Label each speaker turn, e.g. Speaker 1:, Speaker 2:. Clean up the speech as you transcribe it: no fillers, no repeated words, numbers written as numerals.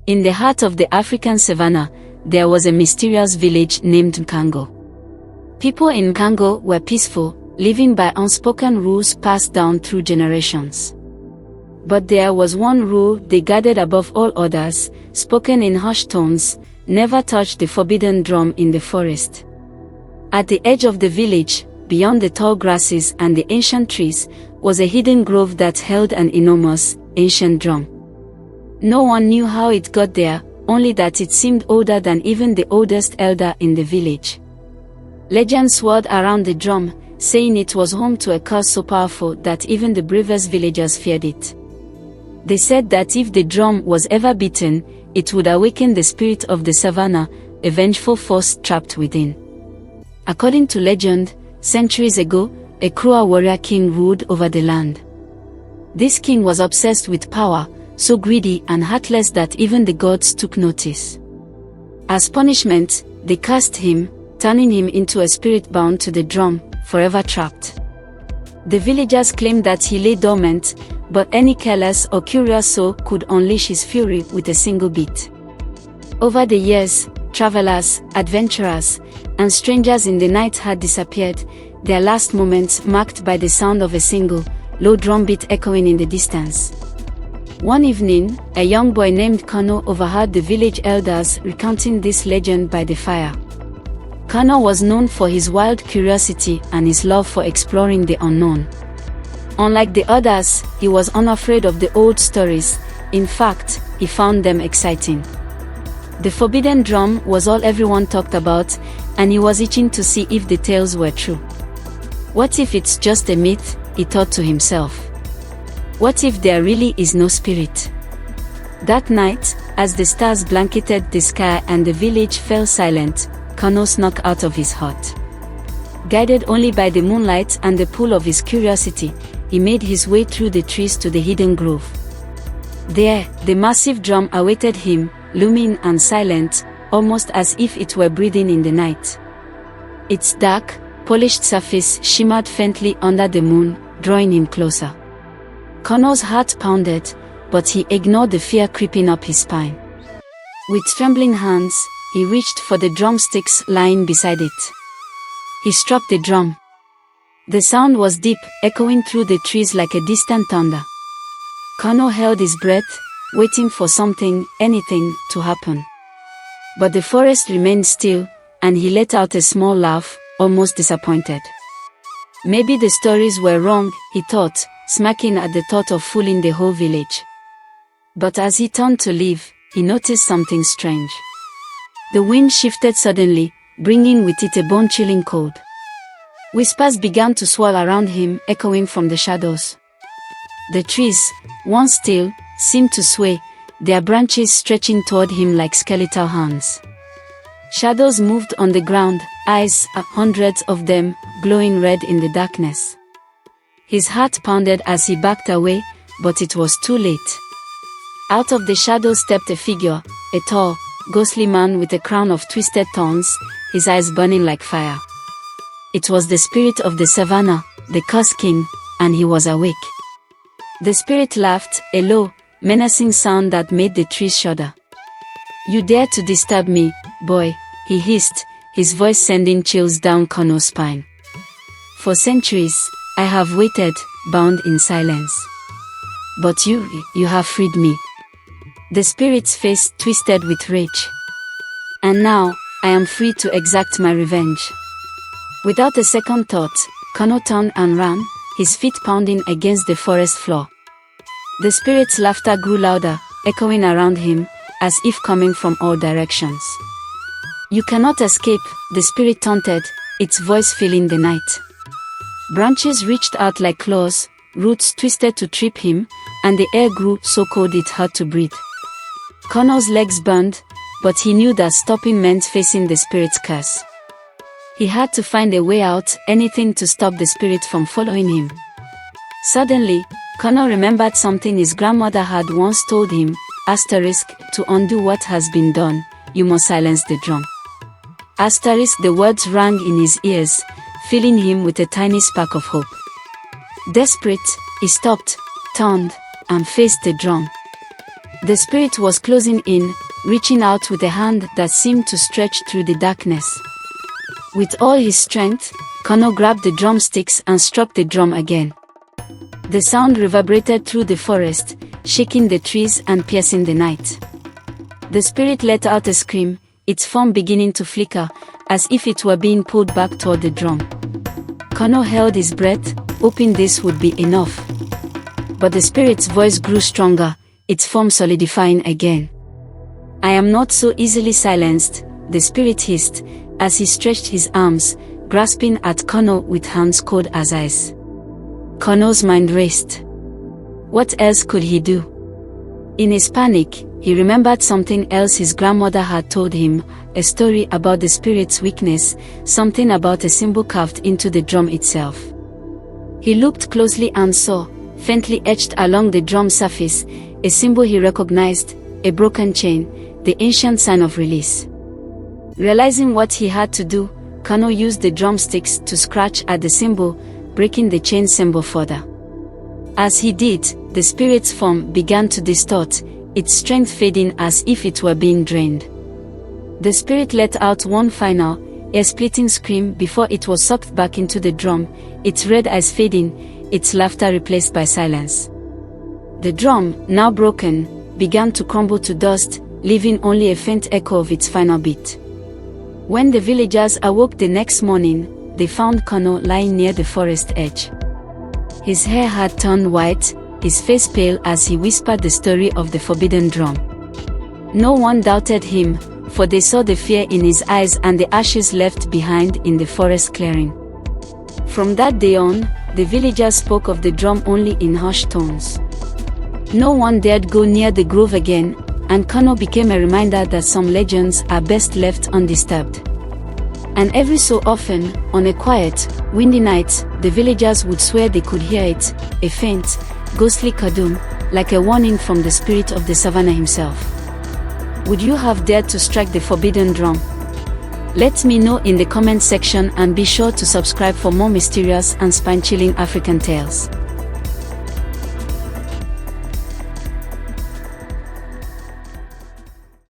Speaker 1: In the heart of the African savannah, there was a mysterious village named Kano. People in Kano were peaceful, living by unspoken rules passed down through generations. But there was one rule they guarded above all others, spoken in hushed tones: never touch the forbidden drum in the forest. At the edge of the village, beyond the tall grasses and the ancient trees, was a hidden grove that held an enormous, ancient drum. No one knew how it got there, only that it seemed older than even the oldest elder in the village. Legends swirled around the drum, saying it was home to a curse so powerful that even the bravest villagers feared it. They said that if the drum was ever beaten, it would awaken the spirit of the savannah, a vengeful force trapped within. According to legend, centuries ago, a cruel warrior king ruled over the land. This king was obsessed with power, so greedy and heartless that even the gods took notice. As punishment, they cursed him, turning him into a spirit bound to the drum, forever trapped. The villagers claimed that he lay dormant, but any careless or curious soul could unleash his fury with a single beat. Over the years, travelers, adventurers, and strangers in the night had disappeared, their last moments marked by the sound of a single, low drum beat echoing in the distance. One evening, a young boy named Kano overheard the village elders recounting this legend by the fire. Kano was known for his wild curiosity and his love for exploring the unknown. Unlike the others, he was unafraid of the old stories. In fact, he found them exciting. The forbidden drum was all everyone talked about, and he was itching to see if the tales were true. What if it's just a myth, he thought to himself. What if there really is no spirit? That night, as the stars blanketed the sky and the village fell silent, Kano snuck out of his hut. Guided only by the moonlight and the pull of his curiosity, he made his way through the trees to the hidden grove. There, the massive drum awaited him, looming and silent, almost as if it were breathing in the night. Its dark, polished surface shimmered faintly under the moon, drawing him closer. Kano's heart pounded, but he ignored the fear creeping up his spine. With trembling hands, he reached for the drumsticks lying beside it. He struck the drum. The sound was deep, echoing through the trees like a distant thunder. Kano held his breath, waiting for something, anything, to happen. But the forest remained still, and he let out a small laugh, almost disappointed. Maybe the stories were wrong, he thought, smirking at the thought of fooling the whole village. But as he turned to leave, he noticed something strange. The wind shifted suddenly, bringing with it a bone-chilling cold. Whispers began to swirl around him, echoing from the shadows. The trees, once still, seemed to sway, their branches stretching toward him like skeletal hands. Shadows moved on the ground, eyes, hundreds of them, glowing red in the darkness. His heart pounded as he backed away, but it was too late. Out of the shadows stepped a figure, a tall, ghostly man with a crown of twisted thorns, his eyes burning like fire. It was the spirit of the savannah, the Curse King, and he was awake. The spirit laughed, a low, menacing sound that made the trees shudder. "You dare to disturb me, boy," he hissed, his voice sending chills down Kano's spine. "For centuries, I have waited, bound in silence. But you have freed me." The spirit's face twisted with rage. "And now, I am free to exact my revenge." Without a second thought, Kano turned and ran, his feet pounding against the forest floor. The spirit's laughter grew louder, echoing around him, as if coming from all directions. "You cannot escape," the spirit taunted, its voice filling the night. Branches reached out like claws, roots twisted to trip him, and the air grew so cold it hurt to breathe. Kano's legs burned, but he knew that stopping meant facing the spirit's curse. He had to find a way out, anything to stop the spirit from following him. Suddenly, Kano remembered something his grandmother had once told him, "To undo what has been done, you must silence the drum." The words rang in his ears, filling him with a tiny spark of hope. Desperate, he stopped, turned, and faced the drum. The spirit was closing in, reaching out with a hand that seemed to stretch through the darkness. With all his strength, Kano grabbed the drumsticks and struck the drum again. The sound reverberated through the forest, shaking the trees and piercing the night. The spirit let out a scream, its form beginning to flicker, as if it were being pulled back toward the drum. Kano held his breath, hoping this would be enough. But the spirit's voice grew stronger, its form solidifying again. "I am not so easily silenced," the spirit hissed, as he stretched his arms, grasping at Kano with hands cold as ice. Kano's mind raced. What else could he do? In his panic, he remembered something else his grandmother had told him, a story about the spirit's weakness, something about a symbol carved into the drum itself. He looked closely and saw, faintly etched along the drum surface, a symbol he recognized, a broken chain, the ancient sign of release. Realizing what he had to do, Kano used the drumsticks to scratch at the symbol, breaking the chain symbol further. As he did, the spirit's form began to distort, its strength fading as if it were being drained. The spirit let out one final, ear-splitting scream before it was sucked back into the drum, its red eyes fading, its laughter replaced by silence. The drum, now broken, began to crumble to dust, leaving only a faint echo of its final beat. When the villagers awoke the next morning, they found Kano lying near the forest edge. His hair had turned white, his face pale as he whispered the story of the forbidden drum. No one doubted him, for they saw the fear in his eyes and the ashes left behind in the forest clearing. From that day on, the villagers spoke of the drum only in hushed tones. No one dared go near the grove again, and Kano became a reminder that some legends are best left undisturbed. And every so often, on a quiet, windy night, the villagers would swear they could hear it, a faint, ghostly kadum, like a warning from the spirit of the Savannah himself. Would you have dared to strike the forbidden drum? Let me know in the comment section, and be sure to subscribe for more mysterious and spine-chilling African tales.